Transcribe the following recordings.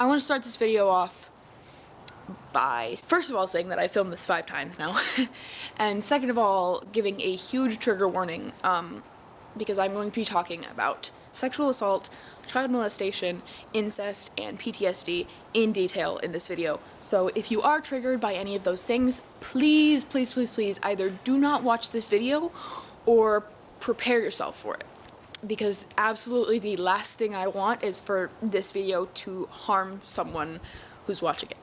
I want to start this video off by, first of all, saying that I filmed this 5 times now, and second of all, giving a huge trigger warning, because I'm going to be talking about sexual assault, child molestation, incest, and PTSD in detail in this video. So if you are triggered by any of those things, please, please, please, please either do not watch this video or prepare yourself for it. Because absolutely the last thing I want is for this video to harm someone who's watching it.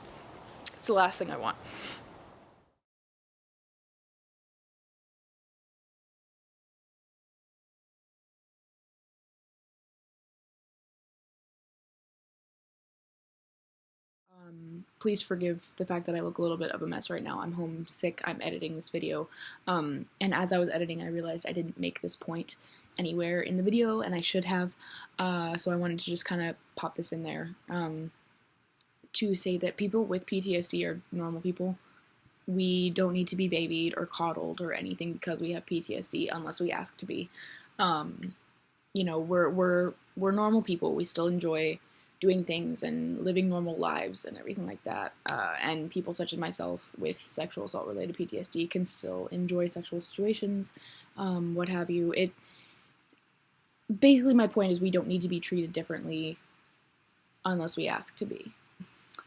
It's the last thing I want. Please forgive the fact that I look a little bit of a mess right now. I'm homesick, I'm editing this video, and as I was editing I realized I didn't make this point anywhere in the video, and I should have, so I wanted to just kind of pop this in there, to say that people with PTSD are normal people. We don't need to be babied or coddled or anything because we have PTSD unless we ask to be. You know, we're normal people. We still enjoy doing things and living normal lives and everything like that. And people such as myself with sexual assault related PTSD can still enjoy sexual situations, what have you. Basically my point is we don't need to be treated differently unless we ask to be.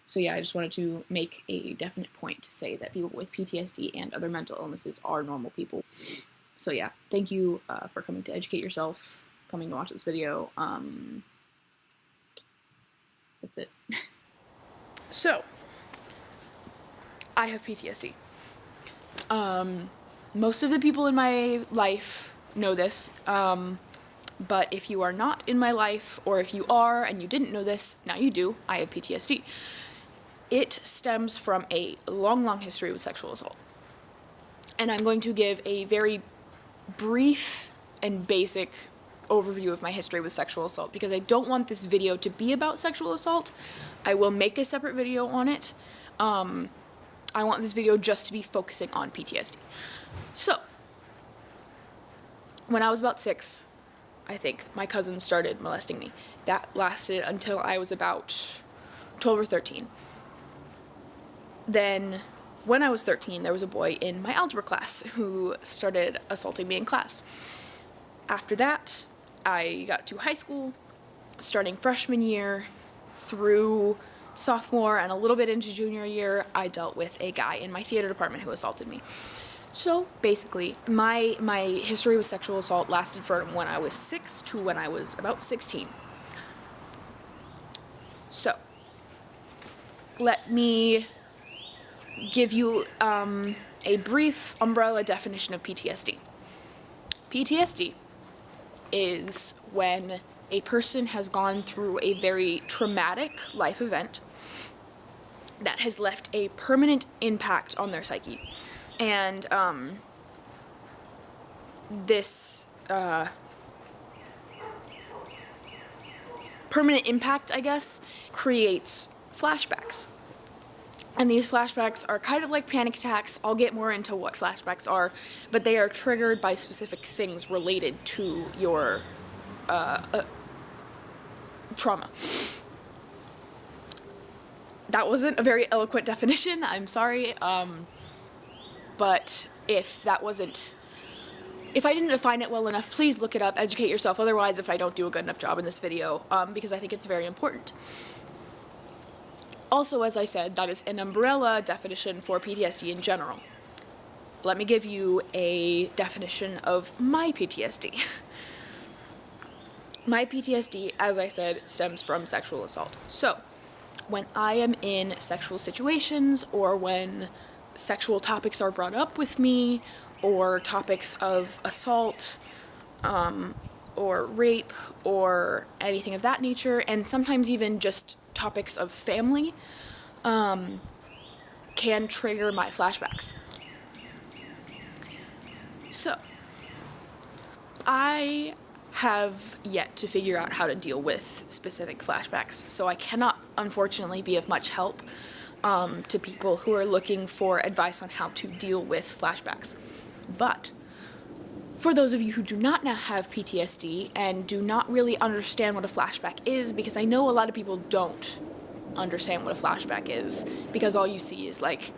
So yeah, I just wanted to make a definite point to say that people with PTSD and other mental illnesses are normal people. So yeah, thank you for coming to educate yourself, coming to watch this video. That's it. So, I have PTSD. Most of the people in my life know this, but if you are not in my life, or if you are and you didn't know this, now you do, I have PTSD. It stems from a long, long history with sexual assault. And I'm going to give a very brief and basic overview of my history with sexual assault because I don't want this video to be about sexual assault. I will make a separate video on it. I want this video just to be focusing on PTSD. So, when I was about 6, I think, my cousin started molesting me. That lasted until I was about 12 or 13. Then, when I was 13, there was a boy in my algebra class who started assaulting me in class. After that, I got to high school, starting freshman year through sophomore and a little bit into junior year, I dealt with a guy in my theater department who assaulted me. So basically, my history with sexual assault lasted from when I was 6 to when I was about 16. So, let me give you a brief umbrella definition of PTSD. PTSD is when a person has gone through a very traumatic life event that has left a permanent impact on their psyche. And this permanent impact, I guess, creates flashbacks. And these flashbacks are kind of like panic attacks. I'll get more into what flashbacks are, but they are triggered by specific things related to your trauma. That wasn't a very eloquent definition, I'm sorry, but if I didn't define it well enough, please look it up, educate yourself, otherwise if I don't do a good enough job in this video, because I think it's very important. Also, as I said, that is an umbrella definition for PTSD in general. Let me give you a definition of my PTSD. My PTSD, as I said, stems from sexual assault. So, when I am in sexual situations, or when sexual topics are brought up with me, or topics of assault, or rape, or anything of that nature, and sometimes even just topics of family, can trigger my flashbacks. So, I have yet to figure out how to deal with specific flashbacks, so I cannot, unfortunately, be of much help to people who are looking for advice on how to deal with flashbacks. But for those of you who do not now have PTSD and do not really understand what a flashback is, because I know a lot of people don't, understand what a flashback is, because all you see is like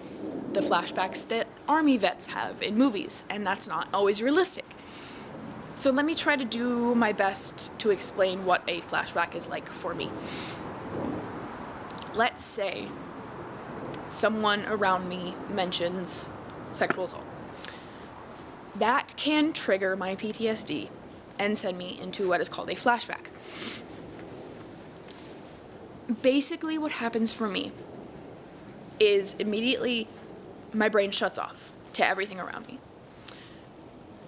the flashbacks that army vets have in movies, and that's not always realistic. So let me try to do my best to explain what a flashback is like for me. Let's say someone around me mentions sexual assault. That can trigger my PTSD and send me into what is called a flashback. Basically, what happens for me is immediately my brain shuts off to everything around me.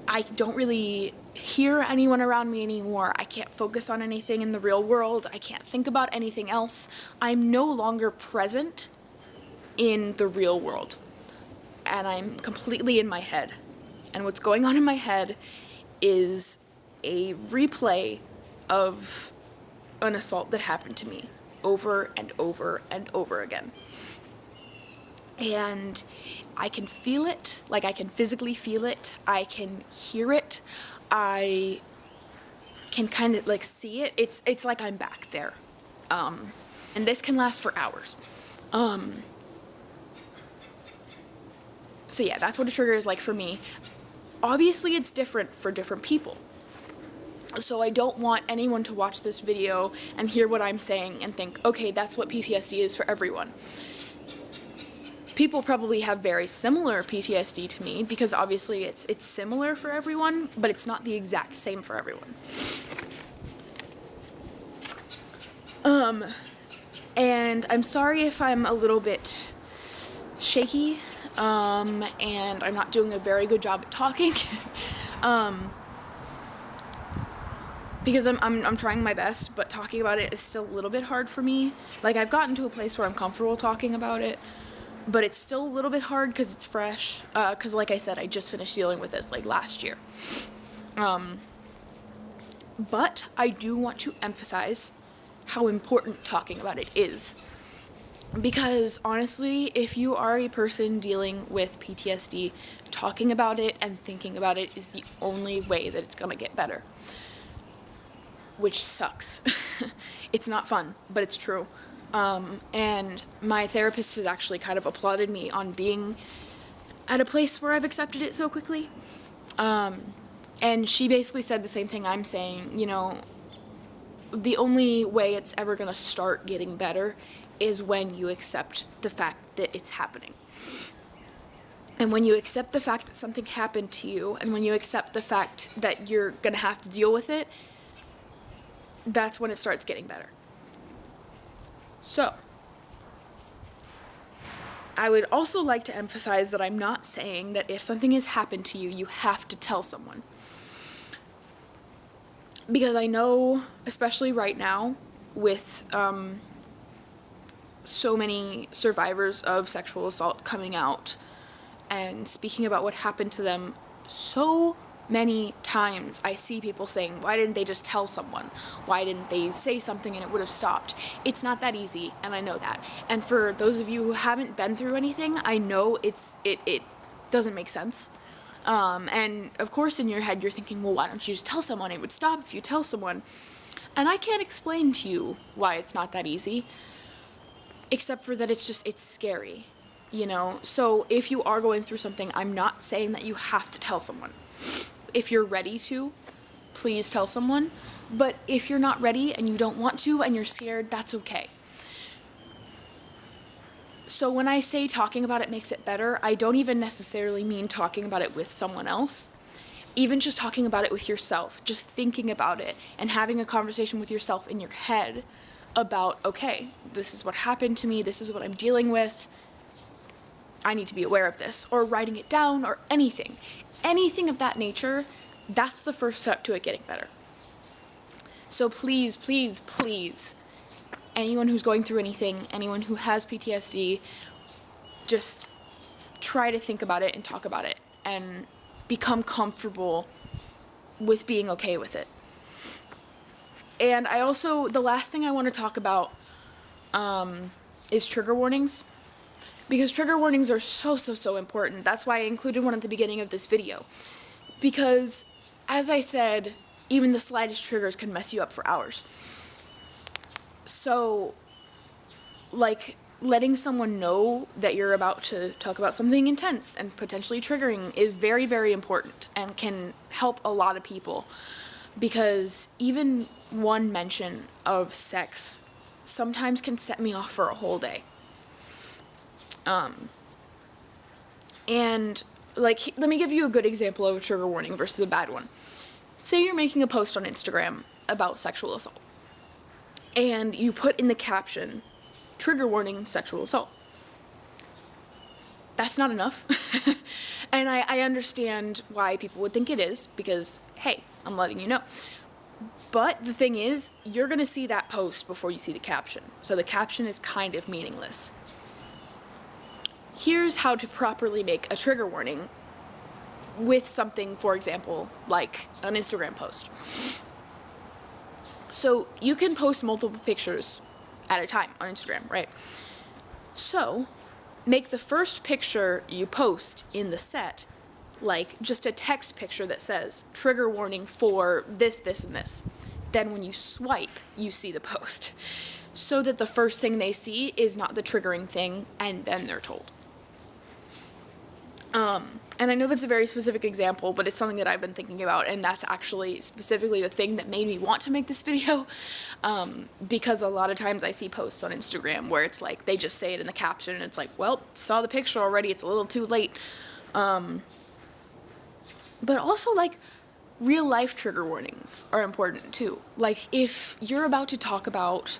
I don't really hear anyone around me anymore. I can't focus on anything in the real world. I can't think about anything else. I'm no longer present in the real world. And I'm completely in my head. And what's going on in my head is a replay of an assault that happened to me over and over and over again. And I can feel it, like I can physically feel it, I can hear it, I can kind of like see it. It's like I'm back there. And this can last for hours. So yeah, that's what a trigger is like for me. Obviously it's different for different people. So I don't want anyone to watch this video and hear what I'm saying and think, okay, that's what PTSD is for everyone. People probably have very similar PTSD to me, because obviously it's similar for everyone, but it's not the exact same for everyone. And I'm sorry if I'm a little bit shaky, and I'm not doing a very good job at talking, because I'm trying my best, but talking about it is still a little bit hard for me. Like, I've gotten to a place where I'm comfortable talking about it, but it's still a little bit hard because it's fresh, because like I said, I just finished dealing with this like last year. But I do want to emphasize how important talking about it is. Because honestly, if you are a person dealing with PTSD, talking about it and thinking about it is the only way that it's gonna get better. Which sucks. It's not fun, but it's true. And my therapist has actually kind of applauded me on being at a place where I've accepted it so quickly. And she basically said the same thing I'm saying, you know, the only way it's ever gonna start getting better is when you accept the fact that it's happening. And when you accept the fact that something happened to you, and when you accept the fact that you're gonna have to deal with it, that's when it starts getting better. So, I would also like to emphasize that I'm not saying that if something has happened to you, you have to tell someone. Because I know, especially right now, with so many survivors of sexual assault coming out and speaking about what happened to them, so many times I see people saying, why didn't they just tell someone? Why didn't they say something and it would have stopped? It's not that easy, and I know that. And for those of you who haven't been through anything, I know it doesn't make sense. And of course in your head you're thinking, well, why don't you just tell someone? It would stop if you tell someone. And I can't explain to you why it's not that easy, except for that it's scary, you know? So if you are going through something, I'm not saying that you have to tell someone. If you're ready to, please tell someone. But if you're not ready and you don't want to and you're scared, that's okay. So when I say talking about it makes it better, I don't even necessarily mean talking about it with someone else. Even just talking about it with yourself, just thinking about it and having a conversation with yourself in your head about, okay, this is what happened to me, this is what I'm dealing with, I need to be aware of this, or writing it down, or anything of that nature, that's the first step to it getting better. So please, please, please, anyone who's going through anything, anyone who has PTSD, just try to think about it and talk about it and become comfortable with being okay with it. And I also, the last thing I want to talk about is trigger warnings. Because trigger warnings are so important. That's why I included one at the beginning of this video. Because, as I said, even the slightest triggers can mess you up for hours. So, like, letting someone know that you're about to talk about something intense and potentially triggering is very, very important and can help a lot of people, because even one mention of sex sometimes can set me off for a whole day. And, like, let me give you a good example of a trigger warning versus a bad one. Say you're making a post on Instagram about sexual assault, and you put in the caption, trigger warning, sexual assault. That's not enough. And I understand why people would think it is, because, hey, I'm letting you know. But the thing is, you're going to see that post before you see the caption. So the caption is kind of meaningless. Here's how to properly make a trigger warning with something, for example, like an Instagram post. So you can post multiple pictures at a time on Instagram, right? So make the first picture you post in the set like just a text picture that says trigger warning for this, this, and this. Then when you swipe, you see the post, so that the first thing they see is not the triggering thing, and then they're told. And I know that's a very specific example, but it's something that I've been thinking about, and that's actually specifically the thing that made me want to make this video, because a lot of times I see posts on Instagram where it's like, they just say it in the caption, and it's like, well, saw the picture already, it's a little too late. But also, like, real life trigger warnings are important too. Like, if you're about to talk about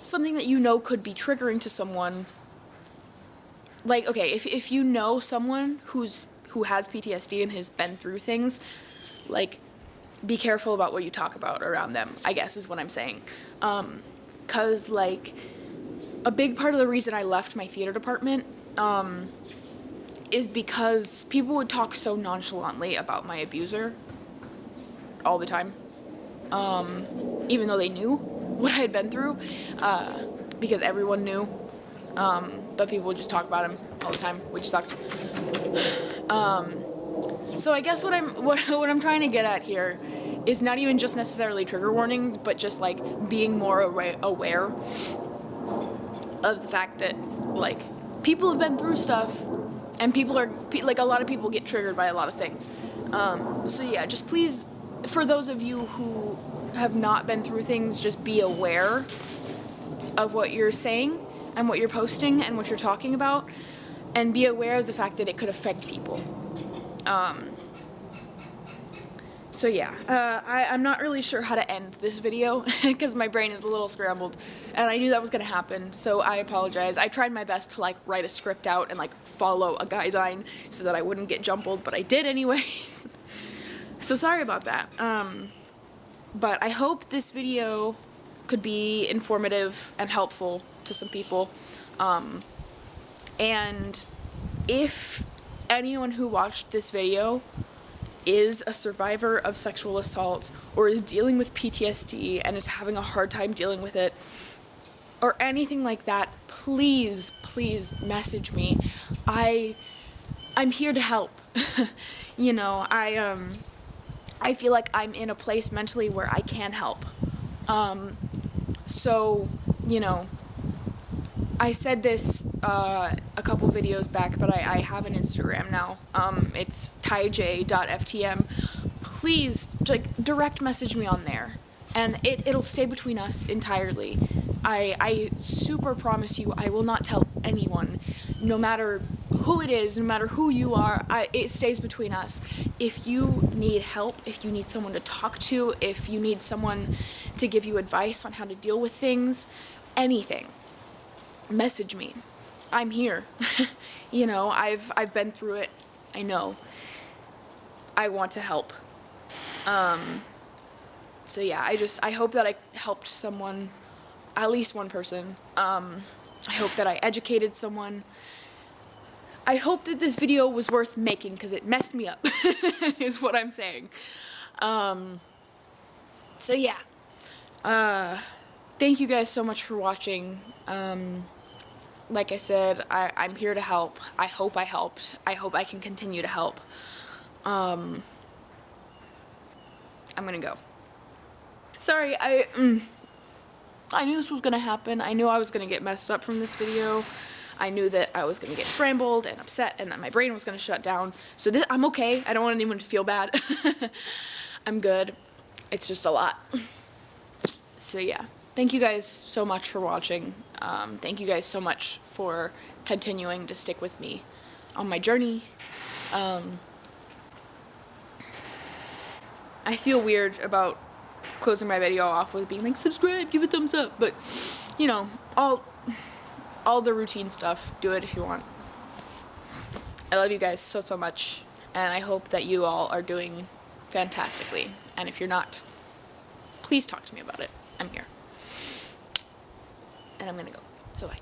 something that you know could be triggering to someone, like, okay, if you know someone who has PTSD and has been through things, like, be careful about what you talk about around them, I guess is what I'm saying. 'Cause, like, a big part of the reason I left my theater department, is because people would talk so nonchalantly about my abuser all the time, even though they knew what I had been through, because everyone knew. But people would just talk about him all the time, which sucked. So I guess what I'm trying to get at here is not even just necessarily trigger warnings, but just like being more aware of the fact that, like, people have been through stuff, and people are like, a lot of people get triggered by a lot of things. So yeah, just please, for those of you who have not been through things, just be aware of what you're saying and what you're posting and what you're talking about, and be aware of the fact that it could affect people. So yeah, I'm not really sure how to end this video because my brain is a little scrambled, and I knew that was gonna happen, so I apologize. I tried my best to, like, write a script out and, like, follow a guideline so that I wouldn't get jumbled, but I did anyways. So sorry about that. But I hope this video could be informative and helpful to some people. And if anyone who watched this video is a survivor of sexual assault, or is dealing with PTSD and is having a hard time dealing with it, or anything like that, please message me. I'm here to help. You know, I feel like I'm in a place mentally where I can help. So, you know, I said this a couple videos back, but I have an Instagram now. It's tyj.ftm. Please, like, direct message me on there, and it'll stay between us entirely. I super promise you I will not tell anyone, no matter who it is, no matter who you are. It stays between us. If you need help, if you need someone to talk to, if you need someone to give you advice on how to deal with things, anything, message me. I'm here. You know, I've been through it. I know. I want to help. So yeah, I hope that I helped someone, at least one person. I hope that I educated someone. I hope that this video was worth making, because it messed me up, is what I'm saying. So yeah. Thank you guys so much for watching. Like I said, I'm here to help. I hope I helped. I hope I can continue to help. I'm gonna go. Sorry, I knew this was gonna happen. I knew I was gonna get messed up from this video. I knew that I was gonna get scrambled and upset and that my brain was gonna shut down. So I'm okay. I don't want anyone to feel bad. I'm good. It's just a lot. So yeah, thank you guys so much for watching. Thank you guys so much for continuing to stick with me on my journey. I feel weird about closing my video off with being like, subscribe, give a thumbs up, but you know, all the routine stuff, do it if you want. I love you guys so much, and I hope that you all are doing fantastically, and if you're not, please talk to me about it. I'm here. And I'm gonna go. So bye.